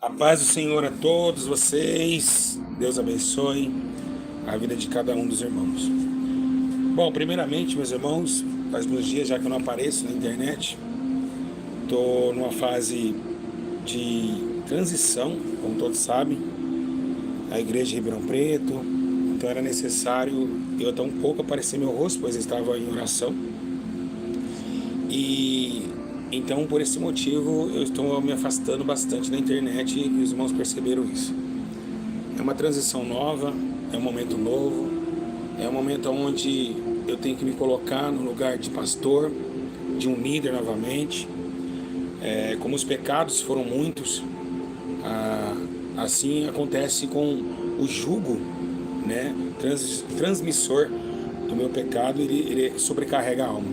A paz do Senhor a todos vocês. Deus abençoe a vida de cada um dos irmãos. Bom, primeiramente, meus irmãos, faz uns dias já que eu não apareço na internet. Estou numa fase de transição, como todos sabem, a igreja de Ribeirão Preto. Então era necessário eu tão pouco aparecer meu rosto, pois eu estava em oração. E então, por esse motivo, eu estou me afastando bastante da internet e os irmãos perceberam isso. É uma transição nova, é um momento novo, é um momento onde eu tenho que me colocar no lugar de pastor, de um líder novamente. Como os pecados foram muitos, assim acontece com o jugo, né, transmissor do meu pecado, ele sobrecarrega a alma.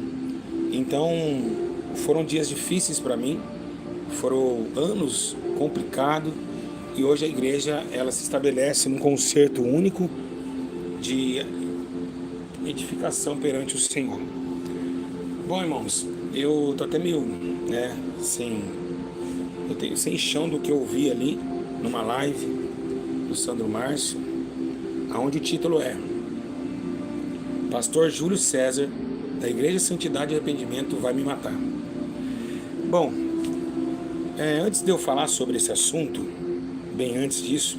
Então, foram dias difíceis para mim, foram anos complicados, e hoje a igreja ela se estabelece num concerto único de edificação perante o Senhor. Bom, irmãos, eu tô até meio, sem chão do que eu ouvi ali numa live do Sandro Márcio, aonde o título é Pastor Júlio César da Igreja Santidade e Arrependimento vai me matar. Bom, antes de eu falar sobre esse assunto, bem antes disso,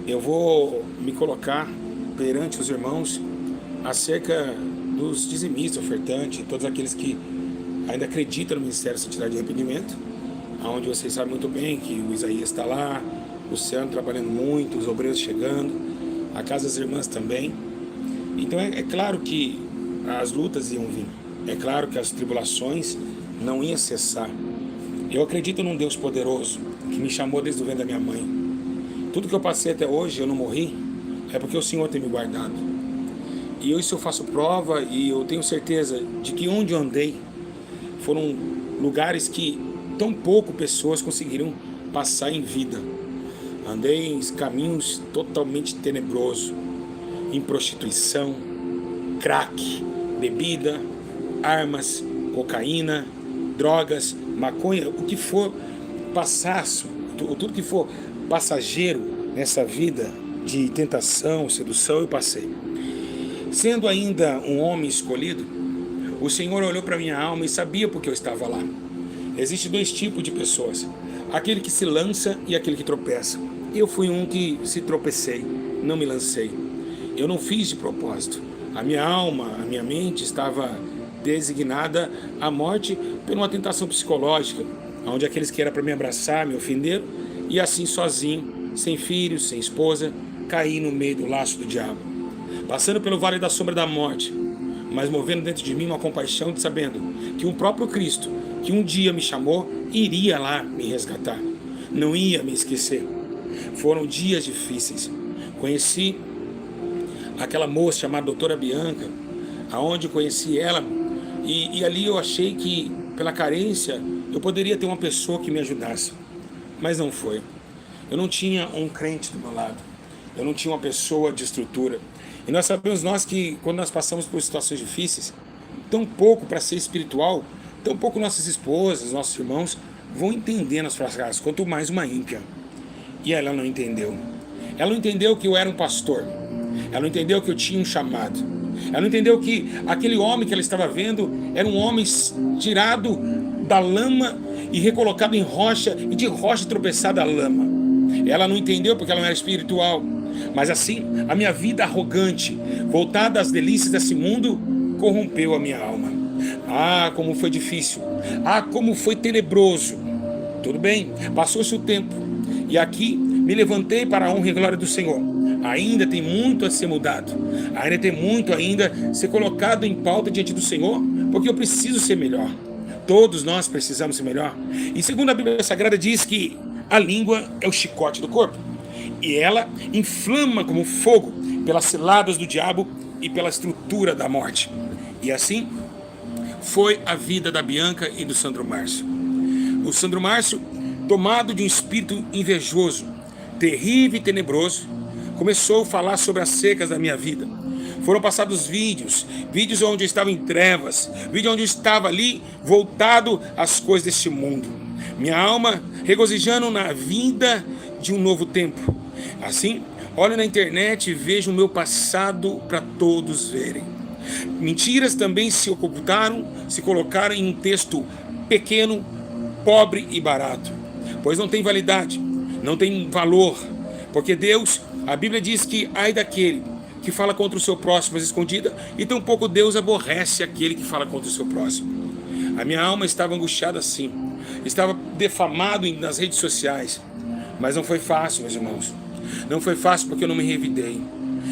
eu vou me colocar perante os irmãos acerca dos dizimistas, ofertantes, todos aqueles que ainda acreditam no Ministério da Santidade e Arrependimento, onde vocês sabem muito bem que o Isaías está lá, o Luciano trabalhando muito, os obreiros chegando, a casa das irmãs também. Então é claro que as lutas iam vir, é claro que as tribulações não iam cessar. Eu acredito num Deus poderoso que me chamou desde o ventre da minha mãe. Tudo que eu passei até hoje, eu não morri, é porque o Senhor tem me guardado. E isso eu faço prova, e eu tenho certeza de que onde eu andei foram lugares que tão pouco pessoas conseguiram passar em vida. Andei em caminhos totalmente tenebrosos, em prostituição, crack, bebida, armas, cocaína, drogas, maconha, o que for tudo que for passageiro nessa vida de tentação, sedução, eu passei. Sendo ainda um homem escolhido, o Senhor olhou para minha alma e sabia porque eu estava lá. Existem dois tipos de pessoas, aquele que se lança e aquele que tropeça. Eu fui um que se tropecei, não me lancei. Eu não fiz de propósito. A minha alma, a minha mente estava designada à morte por uma tentação psicológica, onde aqueles que eram para me abraçar me ofenderam, e assim sozinho, sem filhos, sem esposa, caí no meio do laço do diabo, passando pelo vale da sombra da morte, mas movendo dentro de mim uma compaixão de sabendo que o próprio Cristo, que um dia me chamou, iria lá me resgatar, não ia me esquecer. Foram dias difíceis. Conheci aquela moça chamada doutora Bianca, aonde conheci ela, e ali eu achei que, pela carência, eu poderia ter uma pessoa que me ajudasse, mas não foi. Eu não tinha um crente do meu lado, eu não tinha uma pessoa de estrutura, e nós sabemos que quando nós passamos por situações difíceis, tão pouco para ser espiritual, tão pouco nossas esposas, nossos irmãos vão entender nas fracassas, quanto mais uma ímpia. E ela não entendeu. Ela não entendeu que eu era um pastor. Ela não entendeu que eu tinha um chamado. Ela não entendeu que aquele homem que ela estava vendo era um homem tirado da lama e recolocado em rocha, e de rocha tropeçada à lama. Ela não entendeu porque ela não era espiritual. Mas assim, a minha vida arrogante, voltada às delícias desse mundo, corrompeu a minha alma. Ah, como foi difícil. Ah, como foi tenebroso. Tudo bem, passou-se o tempo. E aqui me levantei para a honra e glória do Senhor. Ainda tem muito a ser mudado. Ainda tem muito a ser colocado em pauta diante do Senhor, porque eu preciso ser melhor. Todos nós precisamos ser melhor. E segundo a Bíblia Sagrada diz que a língua é o chicote do corpo. E ela inflama como fogo pelas ciladas do diabo e pela estrutura da morte. E assim foi a vida da Bianca e do Sandro Márcio. O Sandro Márcio, tomado de um espírito invejoso, terrível e tenebroso, começou a falar sobre as secas da minha vida. Foram passados vídeos onde eu estava em trevas, vídeo onde eu estava ali voltado às coisas deste mundo. minha alma regozijando na vinda de um novo tempo. Assim, olho na internet e vejo o meu passado para todos verem. Mentiras também se colocaram em um texto pequeno, pobre e barato, pois não tem validade, não tem valor, porque Deus, a Bíblia diz que ai daquele que fala contra o seu próximo às escondidas, e tampouco Deus aborrece aquele que fala contra o seu próximo. A minha alma estava angustiada assim, estava defamado nas redes sociais, mas não foi fácil, meus irmãos. Não foi fácil porque eu não me revidei.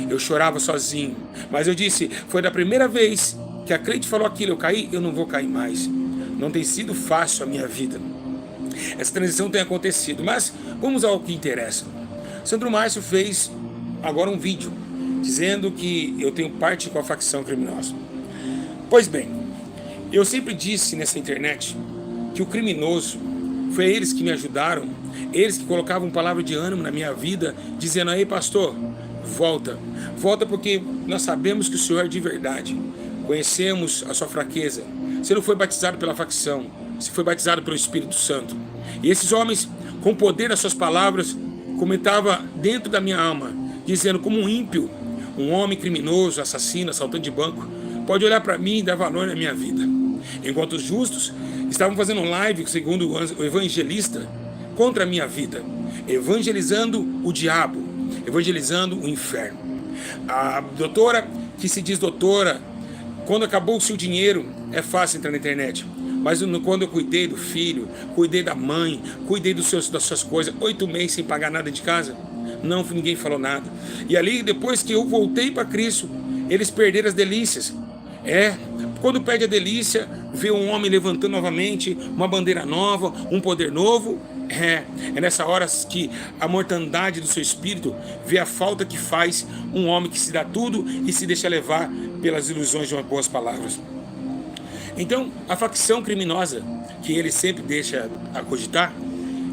Eu chorava sozinho, mas eu disse, foi da primeira vez que a Cleide falou aquilo, eu caí, eu não vou cair mais. Não tem sido fácil a minha vida. Essa transição tem acontecido, mas vamos ao que interessa. Sandro Márcio fez agora um vídeo dizendo que eu tenho parte com a facção criminosa. Pois bem, eu sempre disse nessa internet que o criminoso foi eles que me ajudaram, eles que colocavam palavra de ânimo na minha vida, dizendo, aí pastor, volta porque nós sabemos que o Senhor é de verdade, conhecemos a sua fraqueza, você não foi batizado pela facção, você foi batizado pelo Espírito Santo. E esses homens, com o poder das suas palavras, comentavam dentro da minha alma, dizendo como um ímpio, um homem criminoso, assassino, assaltante de banco, pode olhar para mim e dar valor na minha vida. Enquanto os justos estavam fazendo live, segundo o evangelista, contra a minha vida, evangelizando o diabo, evangelizando o inferno. A doutora, que se diz doutora, quando acabou-se o dinheiro, é fácil entrar na internet. Mas quando eu cuidei do filho, cuidei da mãe, cuidei das suas coisas, 8 meses sem pagar nada de casa, não, ninguém falou nada. E ali, depois que eu voltei para Cristo, eles perderam as delícias. Quando perde a delícia, vê um homem levantando novamente uma bandeira nova, um poder novo. É nessa hora que a mortandade do seu espírito vê a falta que faz um homem que se dá tudo e se deixa levar pelas ilusões de umas boas palavras. Então, a facção criminosa, que ele sempre deixa a cogitar,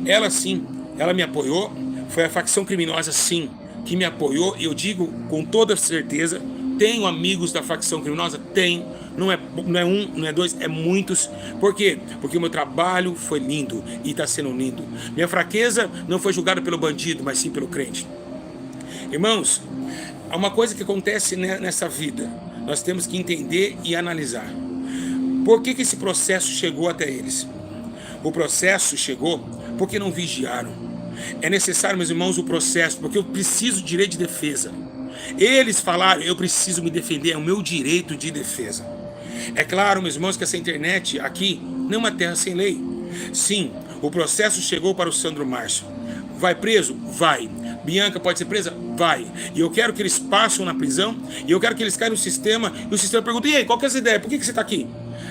ela sim, ela me apoiou. Foi a facção criminosa sim, que me apoiou. E eu digo com toda certeza, tenho amigos da facção criminosa? Tenho. Não é um, não é dois, é muitos. Por quê? Porque o meu trabalho foi lindo e está sendo lindo. Minha fraqueza não foi julgada pelo bandido, mas sim pelo crente. Irmãos, há uma coisa que acontece nessa vida. Nós temos que entender e analisar. Por que esse processo chegou até eles? O processo chegou porque não vigiaram. É necessário, meus irmãos, o processo, porque eu preciso de direito de defesa. Eles falaram, eu preciso me defender, é o meu direito de defesa. É claro, meus irmãos, que essa internet aqui não é uma terra sem lei. Sim, o processo chegou para o Sandro Márcio. Vai preso? Vai. Bianca pode ser presa? Vai. E eu quero que eles passem na prisão, e eu quero que eles caiam no sistema, e o sistema pergunta, e aí, qual que é essa ideia? Por que você está aqui?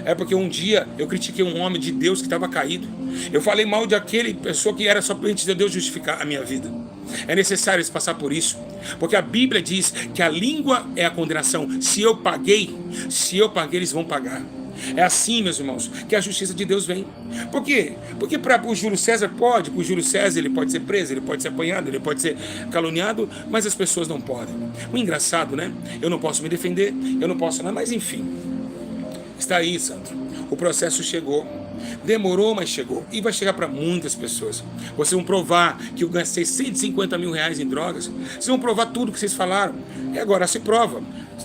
É porque um dia eu critiquei um homem de Deus que estava caído. Eu falei mal de aquele pessoa que era só antes de Deus justificar a minha vida. É necessário eles passar por isso, porque a Bíblia diz que a língua é a condenação. Se eu paguei, eles vão pagar. É assim, meus irmãos, que a justiça de Deus vem. Por quê? Porque para o Júlio César pode, para o Júlio César ele pode ser preso, ele pode ser apanhado, ele pode ser caluniado, mas as pessoas não podem. O engraçado, né? Eu não posso me defender, eu não posso nada, mas enfim. Está aí, Sandro. O processo chegou. Demorou, mas chegou. E vai chegar para muitas pessoas. Vocês vão provar que eu gastei 150 mil reais em drogas. Vocês vão provar tudo que vocês falaram. E agora se prova.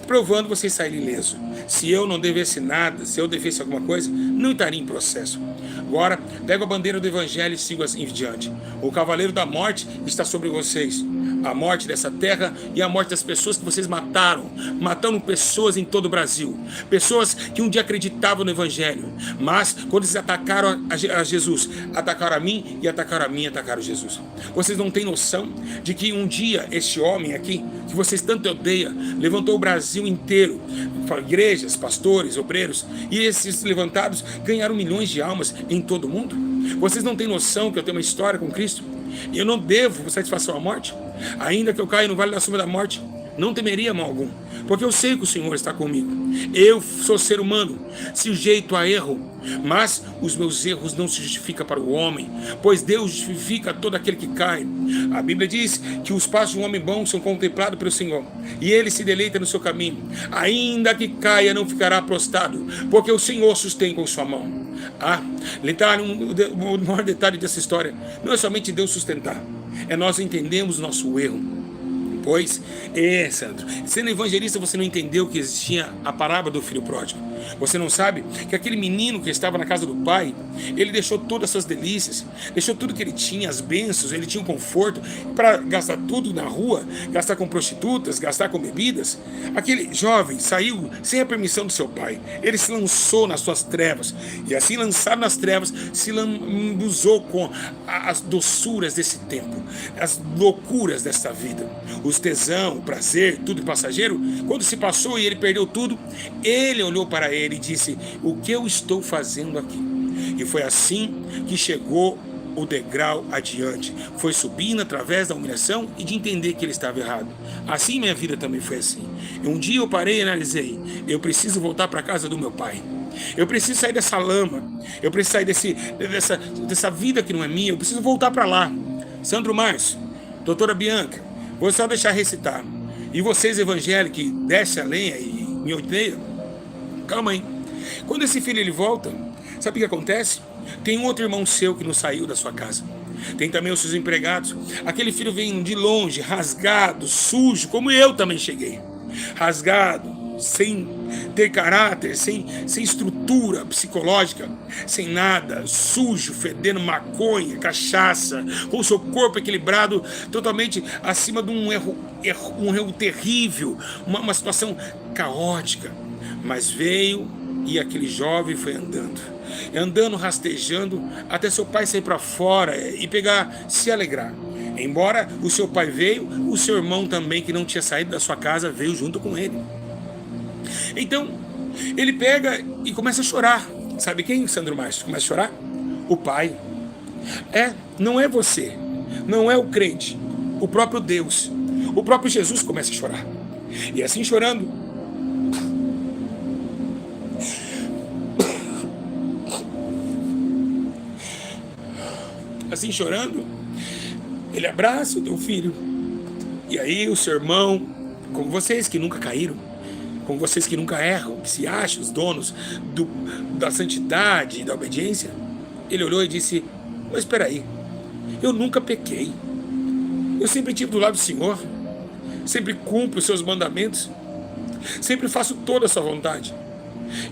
Provando, vocês saírem ileso. Se eu não devesse nada, se eu devesse alguma coisa, não estaria em processo. Agora, pego a bandeira do Evangelho e sigo assim em diante. O cavaleiro da morte está sobre vocês. A morte dessa terra e a morte das pessoas que vocês mataram. Mataram pessoas em todo o Brasil. Pessoas que um dia acreditavam no Evangelho. Mas, quando eles atacaram a Jesus, atacaram a mim e atacaram a mim e atacaram Jesus. Vocês não têm noção de que um dia este homem aqui, que vocês tanto odeiam, levantou o Brasil inteiro. Igrejas, pastores, obreiros. E esses levantados ganharam milhões de almas em todo o mundo. Vocês não têm noção que eu tenho uma história com Cristo? E eu não devo satisfação à morte. Ainda que eu caia no vale da sombra da morte, não temeria mal algum, porque eu sei que o Senhor está comigo. Eu sou ser humano, sujeito a erro, mas os meus erros não se justificam para o homem, pois Deus justifica todo aquele que cai. A Bíblia diz que os passos de um homem bom são contemplados pelo Senhor, e ele se deleita no seu caminho. Ainda que caia, não ficará prostrado, porque o Senhor sustém com sua mão. Ah, o maior detalhe dessa história não é somente Deus sustentar, é nós entendemos o nosso erro. Pois, Sandro, sendo evangelista você não entendeu que existia a parábola do filho pródigo. Você não sabe que aquele menino que estava na casa do pai, ele deixou todas as suas delícias, deixou tudo que ele tinha, as bênçãos, ele tinha um conforto, para gastar tudo na rua, gastar com prostitutas, gastar com bebidas. Aquele jovem saiu sem a permissão do seu pai, ele se lançou nas suas trevas, e assim lançado nas trevas, se lambuzou com as doçuras desse tempo, as loucuras desta vida, os tesão, o prazer, tudo passageiro. Quando se passou e ele perdeu tudo, ele olhou para ele e disse: o que eu estou fazendo aqui? E foi assim que chegou o degrau adiante, foi subindo através da humilhação e de entender que ele estava errado. Assim minha vida também foi assim. Um dia eu parei e analisei: eu preciso voltar para a casa do meu pai, eu preciso sair dessa lama, eu preciso sair dessa vida que não é minha, eu preciso voltar para lá. Sandro Márcio, doutora Bianca, vou só deixar recitar. E vocês evangélicos que descem a lenha e me odeiam, calma aí. Quando esse filho ele volta, sabe o que acontece? Tem um outro irmão seu que não saiu da sua casa. Tem também os seus empregados. Aquele filho vem de longe, rasgado, sujo, como eu também cheguei. Rasgado, sem ter caráter, sem estrutura psicológica, sem nada, sujo, fedendo maconha, cachaça, com o seu corpo equilibrado totalmente acima de um erro terrível, uma situação caótica. Mas veio e aquele jovem foi andando, rastejando, até seu pai sair para fora e se alegrar. Embora o seu pai veio, o seu irmão também, que não tinha saído da sua casa, veio junto com ele. Então, ele pega e começa a chorar. Sabe quem, Sandro Márcio, começa a chorar? O pai. Não é você, não é o crente, o próprio Deus, o próprio Jesus começa a chorar. E assim chorando, ele abraça o teu filho. E aí o seu irmão, como vocês que nunca caíram, como vocês que nunca erram, que se acham os donos da santidade e da obediência, ele olhou e disse: mas espera aí, eu nunca pequei, eu sempre estive do lado do Senhor, sempre cumpro os seus mandamentos, sempre faço toda a sua vontade,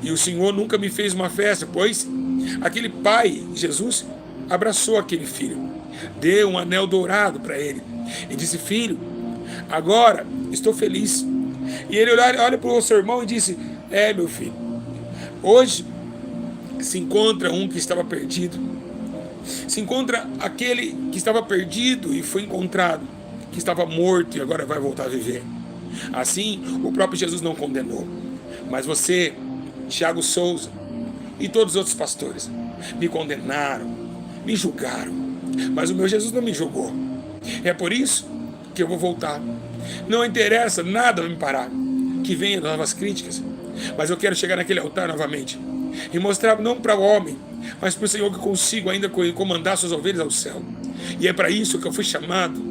e o Senhor nunca me fez uma festa. Pois aquele pai, Jesus, abraçou aquele filho, deu um anel dourado para ele e disse: filho, agora estou feliz. E ele olha para o seu irmão e disse: meu filho, hoje se encontra um que estava perdido, se encontra aquele que estava perdido e foi encontrado, que estava morto e agora vai voltar a viver. Assim o próprio Jesus não condenou, mas você, Tiago Souza e todos os outros pastores me condenaram, me julgaram, mas o meu Jesus não me julgou. É por isso que eu vou voltar. Não interessa, nada vai me parar. Que venham novas críticas, mas eu quero chegar naquele altar novamente e mostrar não para o homem, mas para o Senhor, que consigo ainda comandar suas ovelhas ao céu. E é para isso que eu fui chamado.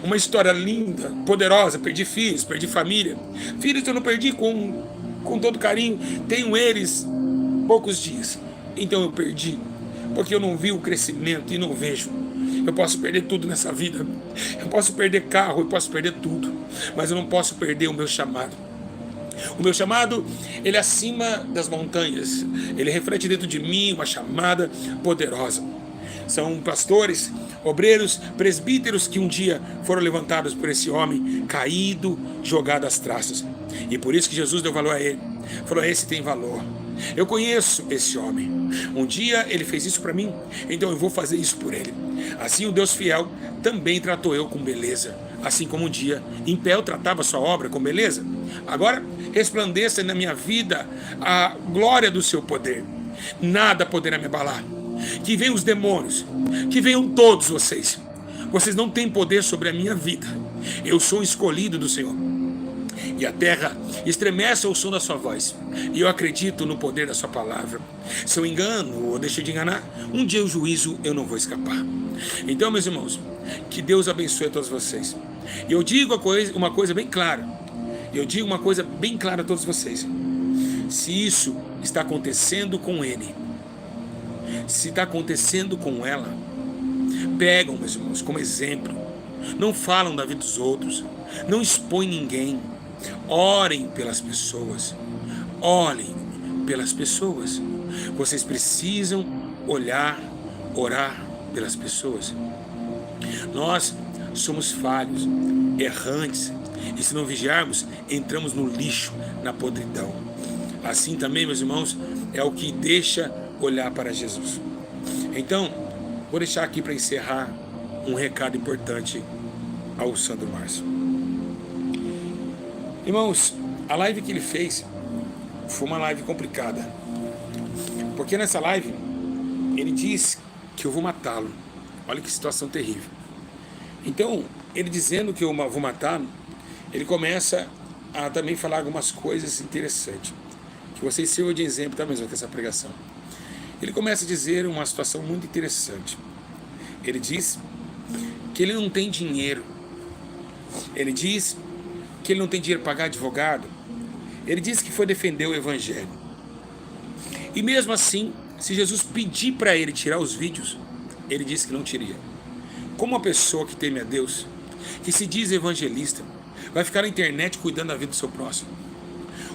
Uma história linda, poderosa. Perdi filhos, perdi família. Filhos eu não perdi com todo carinho, tenho eles poucos dias, então eu perdi porque eu não vi o crescimento e não vejo. Eu posso perder tudo nessa vida, eu posso perder carro, eu posso perder tudo, mas eu não posso perder o meu chamado. O meu chamado, ele é acima das montanhas, ele reflete dentro de mim uma chamada poderosa. São pastores, obreiros, presbíteros que um dia foram levantados por esse homem caído, jogado às traças. E por isso que Jesus deu valor a ele. Falou: esse tem valor. Eu conheço esse homem. Um dia ele fez isso para mim, então eu vou fazer isso por ele. Assim o Deus fiel também tratou eu com beleza. Assim como um dia em pé eu tratava a sua obra com beleza, agora resplandeça na minha vida a glória do seu poder. Nada poderá me abalar. Que venham os demônios, que venham todos vocês. Vocês não têm poder sobre a minha vida. Eu sou escolhido do Senhor. E a terra estremece ao som da sua voz. E eu acredito no poder da sua palavra. Se eu engano ou deixo de enganar, um dia o juízo eu não vou escapar. Então, meus irmãos, que Deus abençoe a todos vocês. E eu digo uma coisa bem clara. Eu digo uma coisa bem clara a todos vocês. Se isso está acontecendo com ele, se está acontecendo com ela, pegam, meus irmãos, como exemplo. Não falam da vida dos outros, não expõem ninguém. Orem pelas pessoas, olhem pelas pessoas. Vocês precisam orar pelas pessoas. Nós somos falhos, errantes, e se não vigiarmos, entramos no lixo, na podridão. Assim também, meus irmãos, é o que deixa olhar para Jesus. Então, vou deixar aqui para encerrar um recado importante ao Sandro Márcio. Irmãos, a live que ele fez foi uma live complicada, porque nessa live ele diz que eu vou matá-lo. Olha que situação terrível. Então, ele dizendo que eu vou matá-lo, ele começa a também falar algumas coisas interessantes, que vocês sirvam de exemplo, tá mesmo, com essa pregação. Ele começa a dizer uma situação muito interessante. Ele diz que ele não tem dinheiro. Ele diz que ele não tem dinheiro para pagar advogado. Ele diz que foi defender o evangelho. E mesmo assim, se Jesus pedir para ele tirar os vídeos, ele disse que não tiraria. Como uma pessoa que teme a Deus, que se diz evangelista, vai ficar na internet cuidando da vida do seu próximo?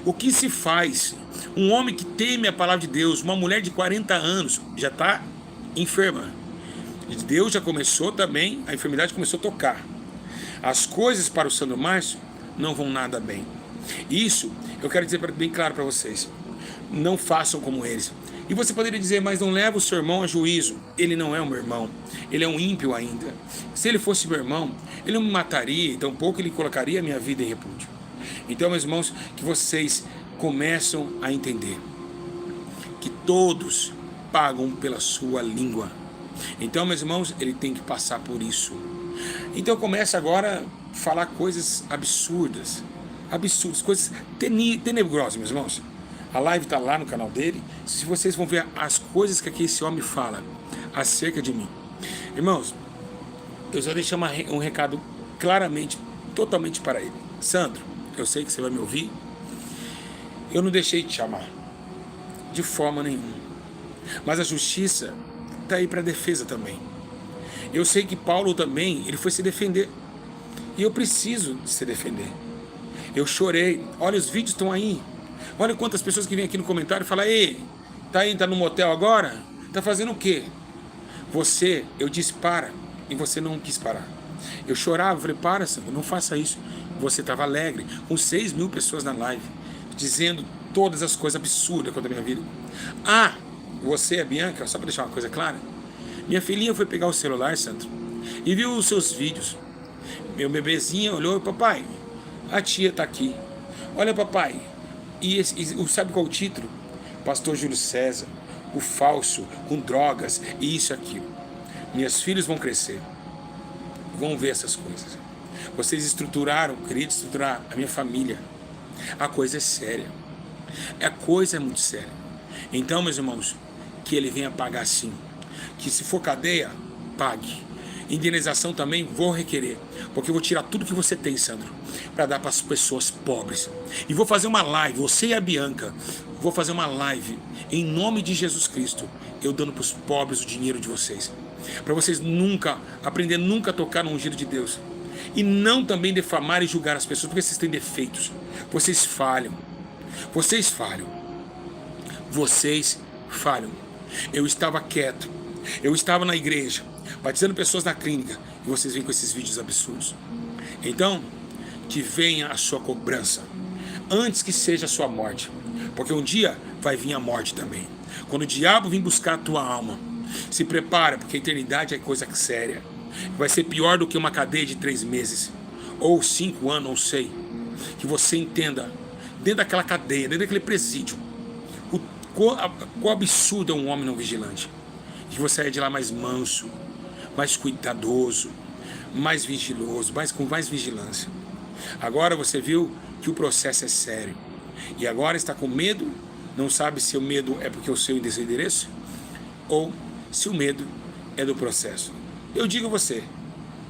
O que se faz? Um homem que teme a palavra de Deus, uma mulher de 40 anos, já está enferma. Deus já começou também, a enfermidade começou a tocar. As coisas para o Sandro Márcio não vão nada bem. Isso eu quero dizer bem claro para vocês. Não façam como eles. E você poderia dizer, mas não leva o seu irmão a juízo. Ele não é o meu irmão, ele é um ímpio ainda. Se ele fosse meu irmão, ele não me mataria, tampouco ele colocaria a minha vida em repúdio. Então, meus irmãos, que vocês começam a entender que todos pagam pela sua língua. Então, meus irmãos, ele tem que passar por isso. Então começa agora a falar coisas absurdas, coisas tenebrosas, meus irmãos. A live está lá no canal dele. Se vocês vão ver as coisas que aqui esse homem fala acerca de mim. Irmãos, eu só deixo um recado claramente, totalmente para ele. Sandro, eu sei que você vai me ouvir. Eu não deixei de te chamar, de forma nenhuma. Mas a justiça está aí para defesa também. Eu sei que Paulo também, ele foi se defender. E eu preciso de se defender. Eu chorei. Olha, os vídeos estão aí. Olha quantas pessoas que vêm aqui no comentário e falam: ei, tá no motel agora? Tá fazendo o quê? Você, eu disse para, e você não quis parar. Eu chorava, falei: para, Sandro, não faça isso. Você estava alegre, com 6.000 pessoas na live, dizendo todas as coisas absurdas contra a minha vida. Ah, você, a Bianca, só para deixar uma coisa clara, minha filhinha foi pegar o celular, Sandro, e viu os seus vídeos. Meu bebezinho olhou: papai, a tia tá aqui. Olha, papai. E sabe qual é o título? Pastor Júlio César, o falso, com drogas, e isso e aquilo. Minhas filhas vão crescer, vão ver essas coisas. Vocês estruturaram, queriam estruturar a minha família. A coisa é séria. A coisa é muito séria. Então, meus irmãos, que ele venha pagar sim. Que se for cadeia, pague. Indenização também vou requerer, porque eu vou tirar tudo que você tem, Sandro, para dar para as pessoas pobres. E vou fazer uma live, você e a Bianca, vou fazer uma live em nome de Jesus Cristo, eu dando para os pobres o dinheiro de vocês, para vocês nunca a tocar no ungido de Deus, e não também defamar e julgar as pessoas, porque vocês têm defeitos, vocês falham. Eu estava quieto, eu estava na igreja, batizando pessoas na clínica, e vocês vêm com esses vídeos absurdos. Então, que venha a sua cobrança, antes que seja a sua morte, porque um dia vai vir a morte também. Quando o diabo vir buscar a tua alma, se prepara, porque a eternidade é coisa séria. Vai ser pior do que uma cadeia de 3 meses, ou 5 anos, não sei. Que você entenda, dentro daquela cadeia, dentro daquele presídio, qual absurdo é um homem não vigilante. Que você saia de lá mais manso, mais cuidadoso, mais vigiloso, com mais vigilância. Agora você viu que o processo é sério. E agora está com medo, não sabe se o medo é porque o seu endereço, ou se o medo é do processo. Eu digo a você,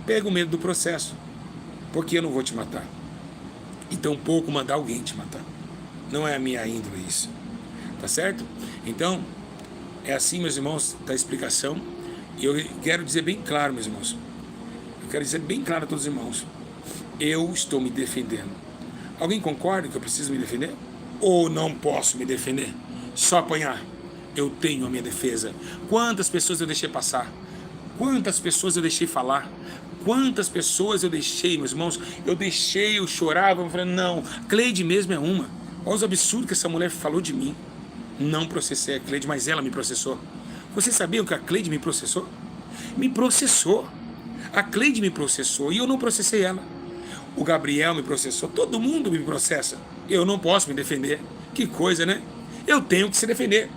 pega o medo do processo, porque eu não vou te matar. E tampouco mandar alguém te matar. Não é a minha índole isso. Tá certo? Então, É assim, meus irmãos, da explicação. E eu quero dizer bem claro, meus irmãos. Eu quero dizer bem claro a todos os irmãos. Eu estou me defendendo. Alguém concorda que eu preciso me defender? Ou não posso me defender? Só apanhar. Eu tenho a minha defesa. Quantas pessoas eu deixei passar? Quantas pessoas eu deixei falar? Quantas pessoas eu deixei, meus irmãos? Eu chorava, eu falei, não, Cleide mesmo é uma. Olha os absurdos que essa mulher falou de mim. Não processei a Cleide, mas ela me processou. Vocês sabiam que a Cleide me processou? Me processou. A Cleide me processou e eu não processei ela. O Gabriel me processou, todo mundo me processa. Eu não posso me defender. Que coisa, né? Eu tenho que se defender.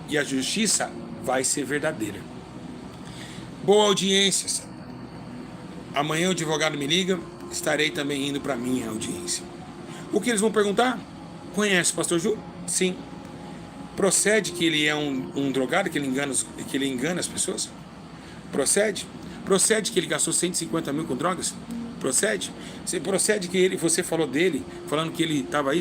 E a justiça vai ser verdadeira. Boa audiência. Amanhã o advogado me liga, estarei também indo para a minha audiência. O que eles vão perguntar? Conhece o pastor Ju? Sim. Procede que ele é um drogado, que ele engana as pessoas? Procede? Procede que ele gastou 150 mil com drogas? Procede? Procede que você falou dele, falando que ele estava aí?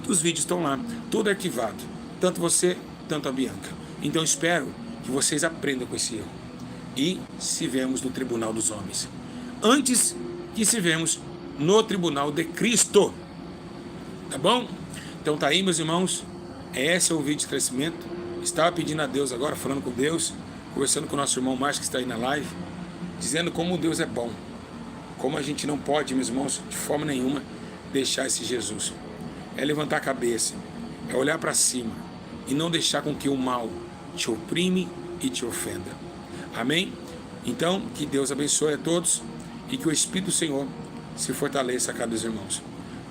Os vídeos estão lá, tudo arquivado. Tanto você, tanto a Bianca. Então espero que vocês aprendam com esse erro. E se vemos no tribunal dos homens. Antes que se vemos no tribunal de Cristo. Tá bom? Então tá aí, meus irmãos. Esse é o vídeo de esclarecimento. Estava pedindo a Deus agora, falando com Deus, conversando com o nosso irmão Márcio que está aí na live, dizendo como Deus é bom. Como a gente não pode, meus irmãos, de forma nenhuma, deixar esse Jesus. É levantar a cabeça, é olhar para cima e não deixar com que o mal te oprime e te ofenda. Amém? Então, que Deus abençoe a todos e que o Espírito do Senhor se fortaleça a cada dos irmãos.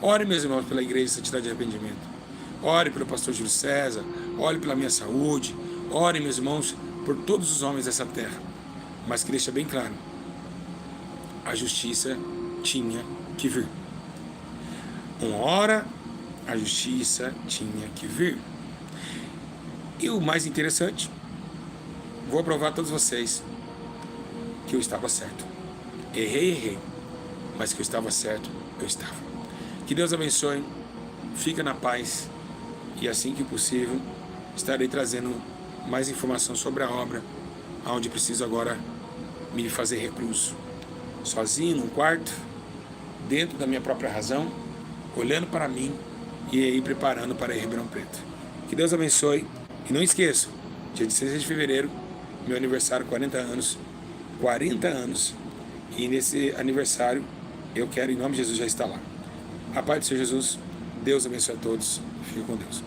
Ore, meus irmãos, pela Igreja de Santidade e Arrependimento. Ore pelo pastor Júlio César, ore pela minha saúde, ore, meus irmãos, por todos os homens dessa terra. Mas que deixa bem claro, a justiça tinha que vir. Uma hora, a justiça tinha que vir. E o mais interessante, vou provar a todos vocês que eu estava certo. Errei, mas que eu estava certo, eu estava. Que Deus abençoe, fica na paz e assim que possível estarei trazendo mais informação sobre a obra, onde preciso agora me fazer recluso, sozinho num quarto, dentro da minha própria razão, olhando para mim e aí preparando para ir a Ribeirão Preto. Que Deus abençoe e não esqueçam, dia 16 de fevereiro, meu aniversário, 40 anos, e nesse aniversário eu quero, em nome de Jesus, já estar lá. A paz do Senhor Jesus, Deus abençoe a todos, fique com Deus.